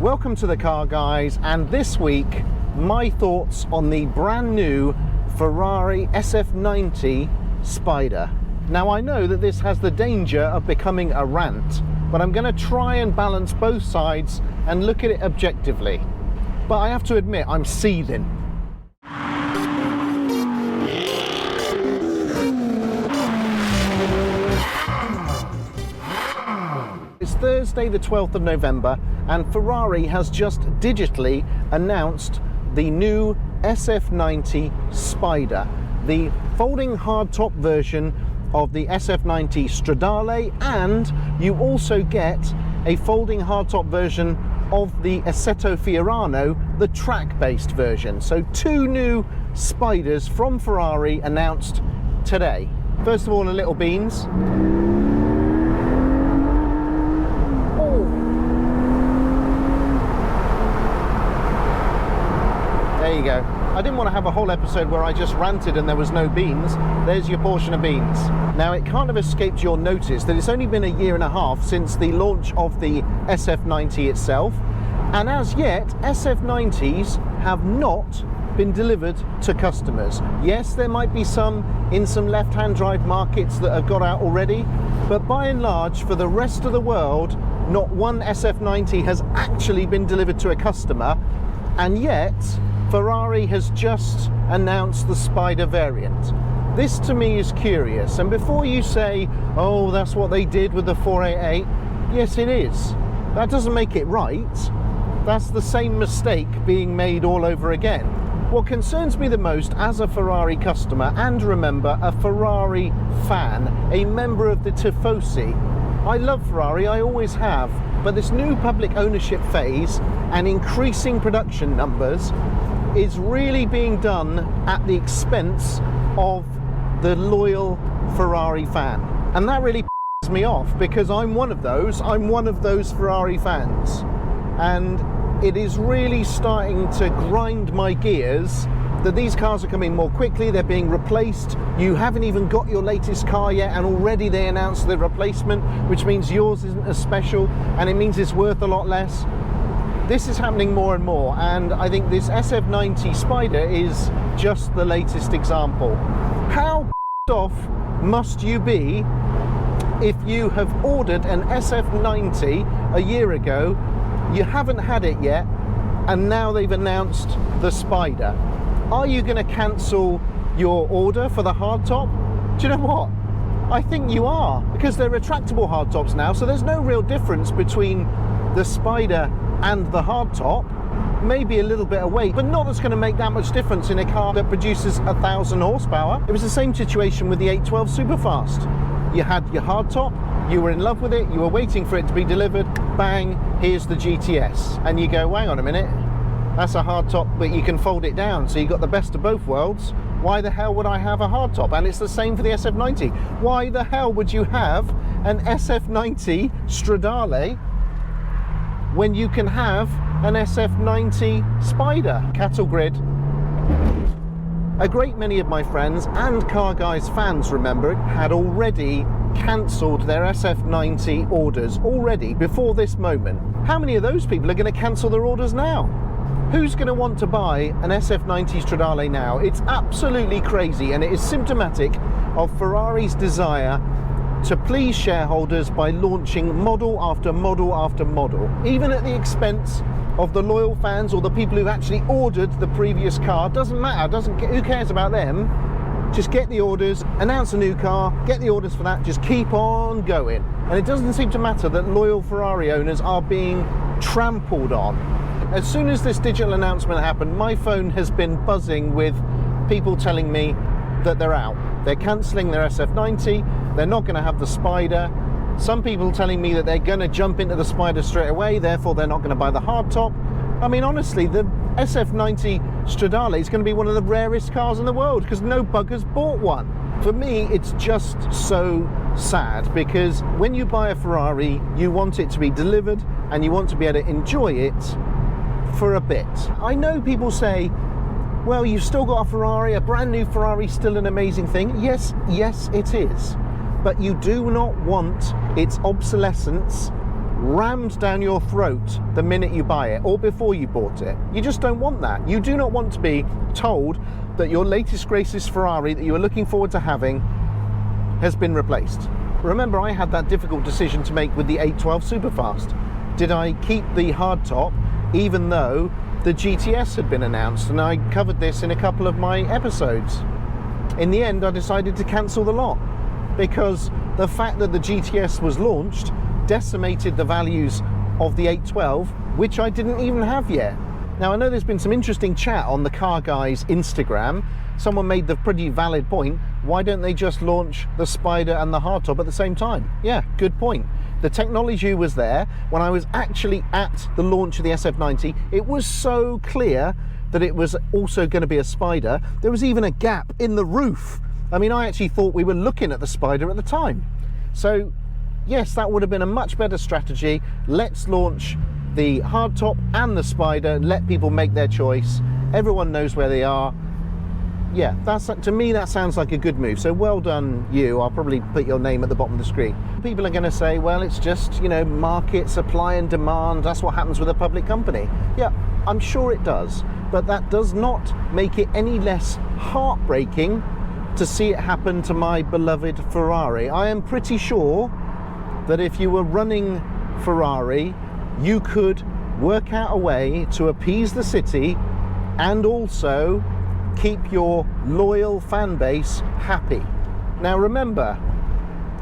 Welcome to the Car Guys, and this week my thoughts on the brand new Ferrari SF90 Spider. Now I know that this has the danger of becoming a rant, but I'm going to try and balance both sides and look at it objectively. But I have to admit, I'm seething. It's Thursday the 12th of November and Ferrari has just digitally announced the new SF90 Spider, the folding hardtop version of the SF90 Stradale, and you also get a folding hardtop version of the Assetto Fiorano, the track-based version. So two new Spiders from Ferrari announced today. First of all, a little beans. There you go. I didn't want to have a whole episode where I just ranted and there was no beans. There's your portion of beans. Now, it can't have escaped your notice that it's only been a year and a half since the launch of the SF90 itself, and as yet SF90s have not been delivered to customers. Yes, there might be some in some left-hand drive markets that have got out already, but by and large, for the rest of the world, not one SF90 has actually been delivered to a customer, and yet Ferrari has just announced the Spider variant. This to me is curious, and before you say, oh, that's what they did with the 488, yes it is. That doesn't make it right. That's the same mistake being made all over again. What concerns me the most as a Ferrari customer, and remember, a Ferrari fan, a member of the Tifosi, I love Ferrari, I always have, but this new public ownership phase and increasing production numbers is really being done at the expense of the loyal Ferrari fan. And that really pisses me off, because I'm one of those Ferrari fans. And it is really starting to grind my gears that these cars are coming more quickly, they're being replaced. You haven't even got your latest car yet and already they announced the replacement, which means yours isn't as special and it means it's worth a lot less. This is happening more and more, and I think this SF90 Spider is just the latest example. How off must you be if you have ordered an SF90 a year ago, you haven't had it yet, and now they've announced the Spider? Are you going to cancel your order for the hardtop? Do you know what? I think you are, because they're retractable hardtops now, so there's no real difference between the Spider and the hardtop. Maybe a little bit of weight, but not that's going to make that much difference in a car that produces 1,000 horsepower. It was the same situation with the 812 Superfast. You had your hardtop, you were in love with it, you were waiting for it to be delivered, bang, here's the GTS. And you go, hang on a minute, that's a hardtop, but you can fold it down, so you got the best of both worlds. Why the hell would I have a hardtop? And it's the same for the SF90. Why the hell would you have an SF90 Stradale when you can have an SF90 Spider? Cattle grid. A great many of my friends and Car Guys fans, remember, had already cancelled their SF90 orders already before this moment. How many of those people are going to cancel their orders now? Who's going to want to buy an SF90 Stradale now? It's absolutely crazy, and it is symptomatic of Ferrari's desire to please shareholders by launching model after model after model, even at the expense of the loyal fans or the people who've actually ordered the previous car. Doesn't matter, who cares about them? Just get the orders, announce a new car, get the orders for that, just keep on going. And it doesn't seem to matter that loyal Ferrari owners are being trampled on. As soon as this digital announcement happened, my phone has been buzzing with people telling me that they're out. They're cancelling their SF90, they're not going to have the Spider. Some people telling me that they're going to jump into the Spider straight away, therefore they're not going to buy the hardtop. I mean, honestly, the SF90 Stradale is going to be one of the rarest cars in the world because no bugger's bought one. For me, it's just so sad, because when you buy a Ferrari, you want it to be delivered and you want to be able to enjoy it for a bit. I know people say, well, you've still got a Ferrari, a brand new Ferrari, still an amazing thing. Yes, it is. But you do not want its obsolescence rammed down your throat the minute you buy it or before you bought it. You just don't want that. You do not want to be told that your latest greatest Ferrari that you were looking forward to having has been replaced. Remember, I had that difficult decision to make with the 812 Superfast. Did I keep the hardtop even though the GTS had been announced? And I covered this in a couple of my episodes. In the end, I decided to cancel the lot because the fact that the GTS was launched decimated the values of the 812, which I didn't even have yet. Now, I know there's been some interesting chat on the Car Guys Instagram. Someone made the pretty valid point, why don't they just launch the Spider and the hardtop at the same time? Yeah, good point. The technology was there. When I was actually at the launch of the SF90, it was so clear that it was also going to be a Spider. There was even a gap in the roof. I mean, I actually thought we were looking at the Spider at the time. So yes, that would have been a much better strategy. Let's launch the hardtop and the Spider, let people make their choice. Everyone knows where they are. Yeah, to me that sounds like a good move. So well done you. I'll probably put your name at the bottom of the screen. People are going to say, well, it's just, you know, market, supply and demand. That's what happens with a public company. Yeah, I'm sure it does. But that does not make it any less heartbreaking to see it happen to my beloved Ferrari. I am pretty sure that if you were running Ferrari, you could work out a way to appease the city and also keep your loyal fan base happy. Now remember,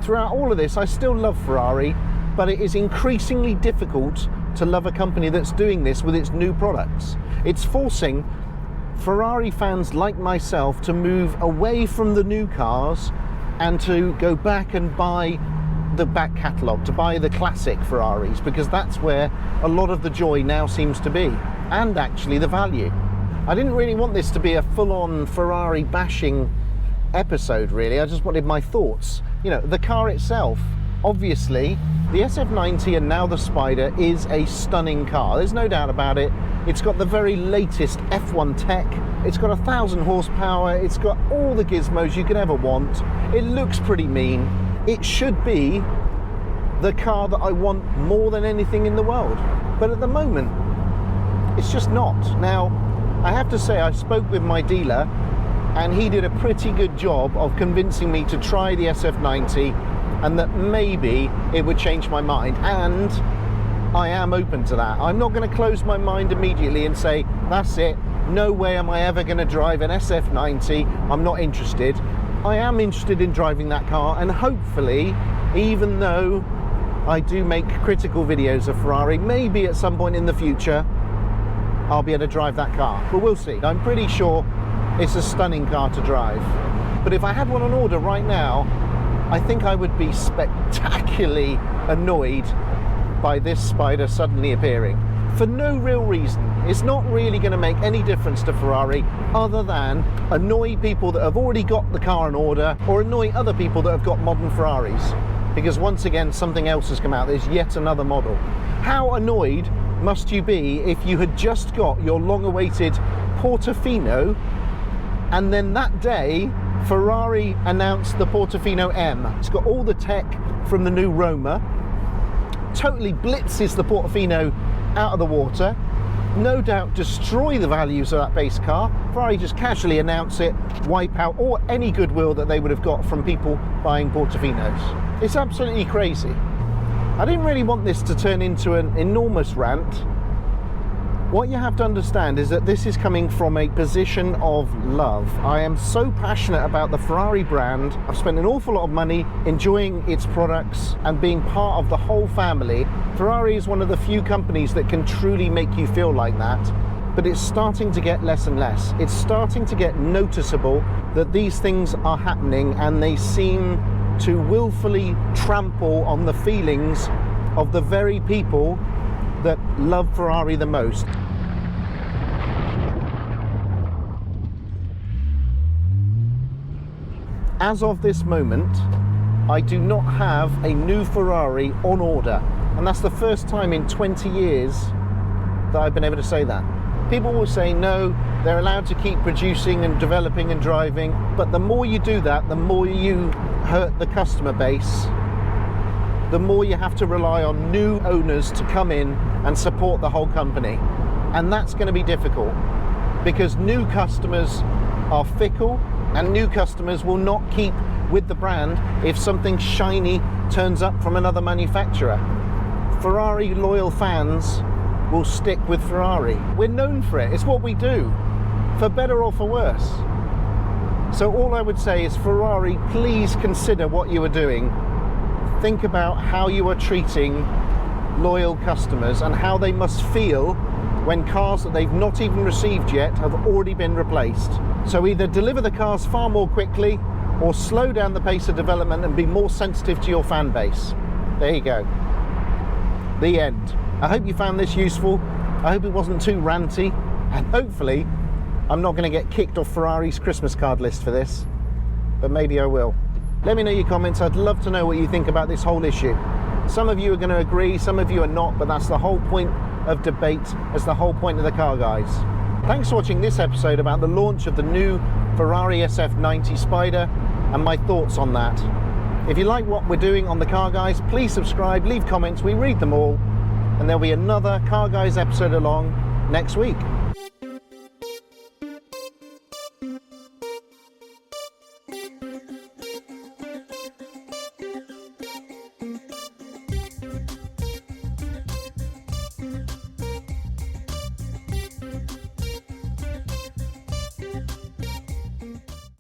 throughout all of this, I still love Ferrari, but it is increasingly difficult to love a company that's doing this with its new products. It's forcing Ferrari fans like myself to move away from the new cars and to go back and buy the back catalogue, to buy the classic Ferraris, because that's where a lot of the joy now seems to be, and actually the value. I didn't really want this to be a full-on Ferrari bashing episode, really. I just wanted my thoughts. You know, the car itself, obviously, the SF90 and now the Spider is a stunning car. There's no doubt about it. It's got the very latest F1 tech. It's got 1,000 horsepower. It's got all the gizmos you could ever want. It looks pretty mean. It should be the car that I want more than anything in the world. But at the moment, it's just not. Now, I have to say, I spoke with my dealer and he did a pretty good job of convincing me to try the SF90 and that maybe it would change my mind. And I am open to that. I'm not going to close my mind immediately and say, that's it. No way am I ever going to drive an SF90. I'm not interested. I am interested in driving that car, and hopefully, even though I do make critical videos of Ferrari, maybe at some point in the future I'll be able to drive that car, but we'll see. I'm pretty sure it's a stunning car to drive, but if I had one on order right now, I think I would be spectacularly annoyed by this Spider suddenly appearing for no real reason. It's not really going to make any difference to Ferrari other than annoy people that have already got the car in order or annoy other people that have got modern Ferraris, because once again something else has come out. There's yet another model. How annoyed must you be if you had just got your long-awaited Portofino and then that day Ferrari announced the Portofino M. It's got all the tech from the new Roma, totally blitzes the Portofino out of the water, no doubt destroy the values of that base car. Ferrari just casually announce it, wipe out all any goodwill that they would have got from people buying Portofinos. It's absolutely crazy. I didn't really want this to turn into an enormous rant. What you have to understand is that this is coming from a position of love. I am so passionate about the Ferrari brand. I've spent an awful lot of money enjoying its products and being part of the whole family. Ferrari is one of the few companies that can truly make you feel like that, but it's starting to get less and less. It's starting to get noticeable that these things are happening, and they seem to willfully trample on the feelings of the very people that love Ferrari the most. As of this moment, I do not have a new Ferrari on order, and that's the first time in 20 years that I've been able to say that. People will say no, they're allowed to keep producing and developing and driving, but the more you do that, the more you hurt the customer base the more you have to rely on new owners to come in and support the whole company. And that's going to be difficult because new customers are fickle and new customers will not keep with the brand if something shiny turns up from another manufacturer. Ferrari loyal fans will stick with Ferrari. We're known for it. It's what we do, for better or for worse. So all I would say is, Ferrari, please consider what you are doing. Think about how you are treating loyal customers and how they must feel when cars that they've not even received yet have already been replaced. So either deliver the cars far more quickly or slow down the pace of development and be more sensitive to your fan base. There you go. The end. I hope you found this useful. I hope it wasn't too ranty, and hopefully I'm not going to get kicked off Ferrari's Christmas card list for this, but maybe I will. Let me know your comments. I'd love to know what you think about this whole issue. Some of you are going to agree, some of you are not, but that's the whole point of debate. That's the whole point of the Car Guys. Thanks for watching this episode about the launch of the new Ferrari SF90 Spider and my thoughts on that. If you like what we're doing on the Car Guys, please subscribe, leave comments, we read them all, and there'll be another Car Guys episode along next week.